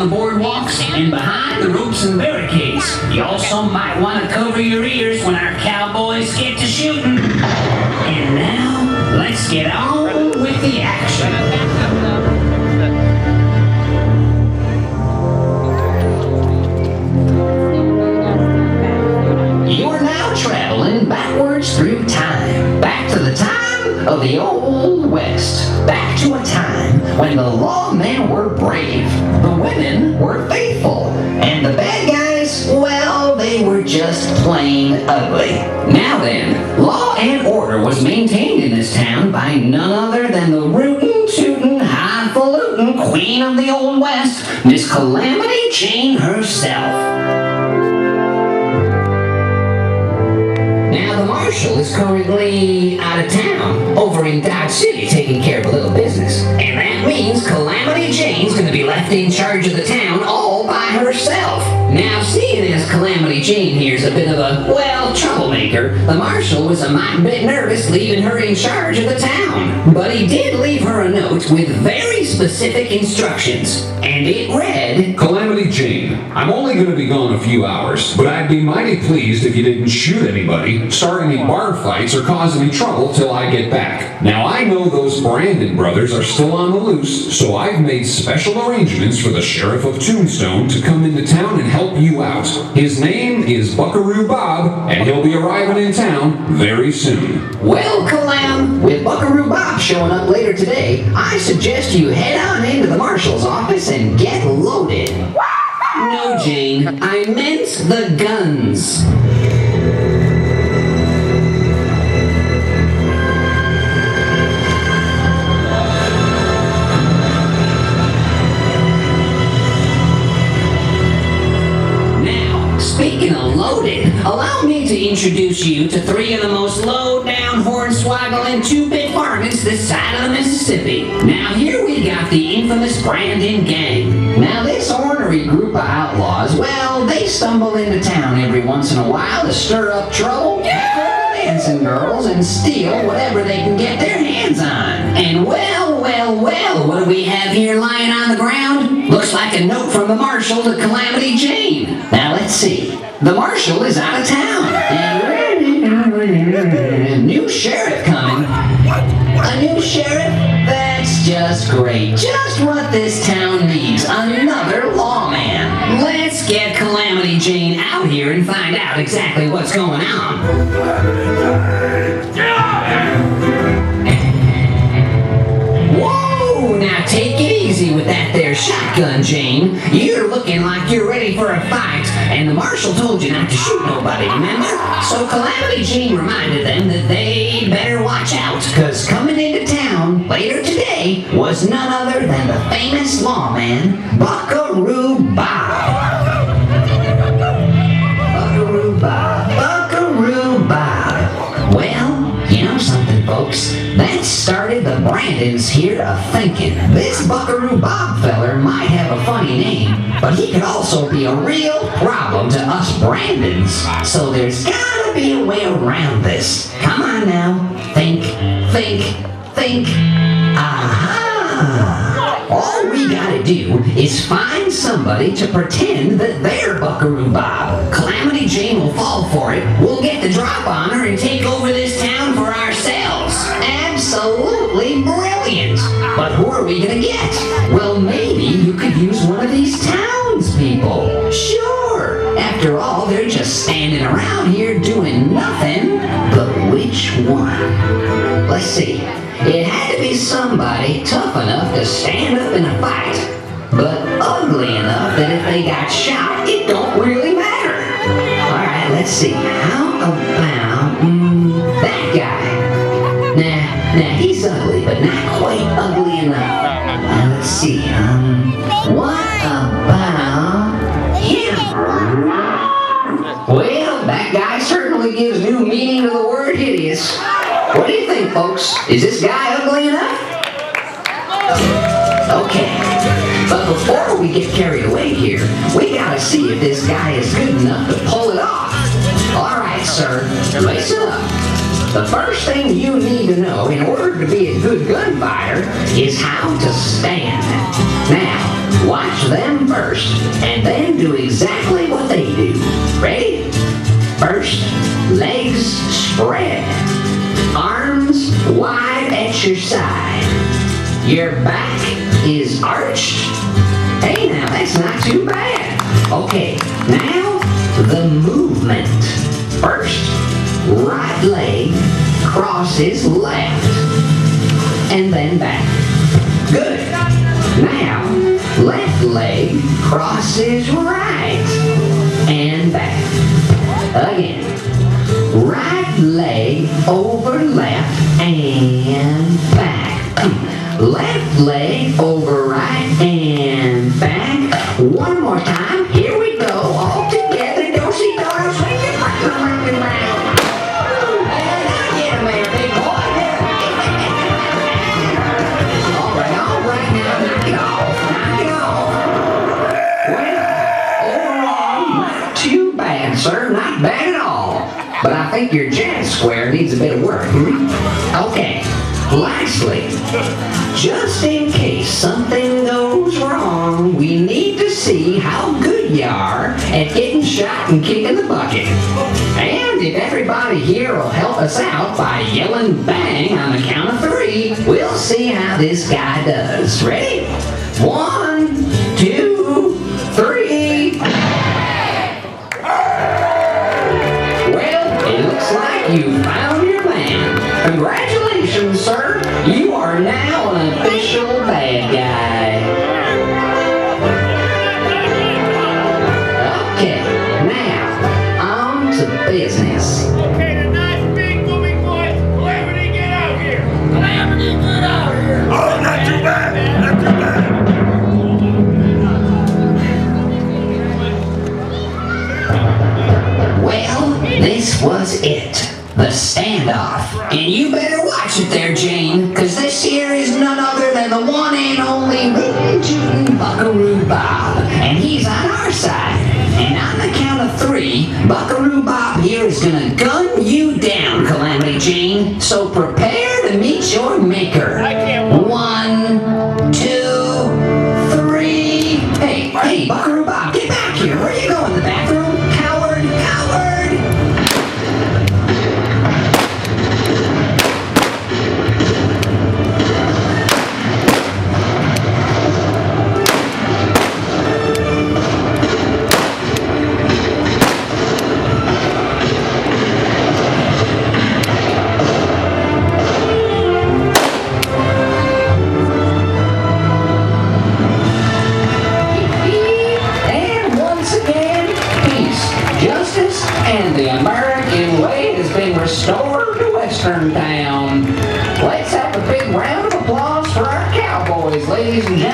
the boardwalks and behind the ropes and barricades. You also might want to cover your ears when our cowboys get to shooting. And now, let's get on with the action. You're now traveling backwards through time, back to the time of the Old West, back to a time when the lawmen were brave, the women were faithful, and the bad guys, well, they were just plain ugly. Now then, law and order was maintained in this town by none other than the rootin', tootin', highfalutin' queen of the Old West, Miss Calamity Jane herself. Now, the marshal is currently out of town, over in Dodge City, taking care of a little business. And that means Calamity Jane's going to be left in charge of the town all by herself. Now, seeing as Calamity Jane here's a bit of a, well, troublemaker, the marshal was a mite bit nervous leaving her in charge of the town. But he did leave her a note with very specific instructions. And it read, Calamity Jane, I'm only going to be gone a few hours, but I'd be mighty pleased if you didn't shoot anybody, start any bar fights, or cause any trouble till I get back. Now, I know those Brandon brothers are still on the loose, so I've made special arrangements for the Sheriff of Tombstone to come into town and help you out. His name is Buckaroo Bob, and he'll be arriving in town very soon. Well, Calam, with Buckaroo Bob showing up later today, I suggest you head on into the marshal's office and get loaded. No, Jane, I meant the guns. Speaking of loaded, allow me to introduce you to three of the most low-down, hornswaggling, two-bit varmints this side of the Mississippi. Now here we got the infamous Brandon Gang. Now this ornery group of outlaws, well, they stumble into town every once in a while to stir up trouble, dancing girls, and steal whatever they can get their hands on. And well, what do we have here lying on the ground? Looks like a note from the marshal to Calamity Jane. Now let's see. The marshal is out of town. And new sheriff coming. A new sheriff? That's just great. Just what this town needs. Another lawman. Let's get Calamity Jane out here and find out exactly what's going on. Whoa! Now take it easy with that there shotgun, Jane. You're looking like you're ready for a fight, and the marshal told you not to shoot nobody, remember? So Calamity Jane reminded them that they'd better watch out, because coming into town later today was none other than the famous lawman, Buckaroo Bob. Buckaroo Bob. Buckaroo Bob. Well, you know something, folks? That started the Brandons here a-thinking. This Buckaroo Bob feller might have a funny name, but he could also be a real problem to us Brandons. So there's gotta be a way around this. Come on now. Think. Aha! All we gotta do is find somebody to pretend that they're Buckaroo Bob. Calamity Jane will fall for it. We'll get the drop on her and take over this town for ourselves. Absolutely brilliant. But who are we gonna get? Well, maybe you could use one of these townspeople. Sure. After all, they're just standing around here doing nothing. But which one? Let's see. It had to be somebody tough enough to stand up in a fight, but ugly enough that if they got shot, it don't really matter. Alright, let's see. How about that guy? Nah, he's ugly, but not quite ugly enough. Let's see. What about him? Well, that guy certainly gives new meaning to the word hideous. What do you think, folks? Is this guy ugly enough? Okay, but before we get carried away here, we gotta see if this guy is good enough to pull it off. All right, sir, listen up. The first thing you need to know in order to be a good gunfighter is how to stand. Now, watch them first, and then do exactly what they do. Ready? First, legs spread. Arms wide at your side. Your back is arched. Hey, now that's not too bad. Okay, now the movement. First, right leg crosses left, and then back. Good. Now, left leg crosses right, and back. Again. Right leg over left, and back. Left leg over right, and back. One more time. Here we go. All together. Do-si-do, swing it round and round. Get him there, big boy. All right, now knock it off. Well, overall, not too bad, sir. Not bad at all. But I think your jab square needs a bit of work. Okay, lastly, just in case something goes wrong, we need to see how good you are at getting shot and kicking the bucket. And if everybody here will help us out by yelling bang on the count of 3, we'll see how this guy does. Ready? 1, 2, 3. Well, it looks like you found your man. Congratulations, sir. You are now an official bad guy. Okay, now, on to business. Okay, the nice big moving boys. Calamity, get out here. Calamity, get out here. Oh, not too bad. Not too bad. Well, this was it. The standoff. And you better watch it there, Jane, because this here is none other than the one and only rootin' Buckaroo Bob. And he's on our side. And on the count of 3, Buckaroo Bob here is gonna gun you down, Calamity Jane. So prepare to meet your maker. I can't. 1, 2, 3. Hey, Buckaroo Bob, get back here. Where are you going? The bathroom? Coward, coward. And once again, peace, justice, and the American way has been restored to Western Town. Let's have a big round of applause for our cowboys, ladies and gentlemen.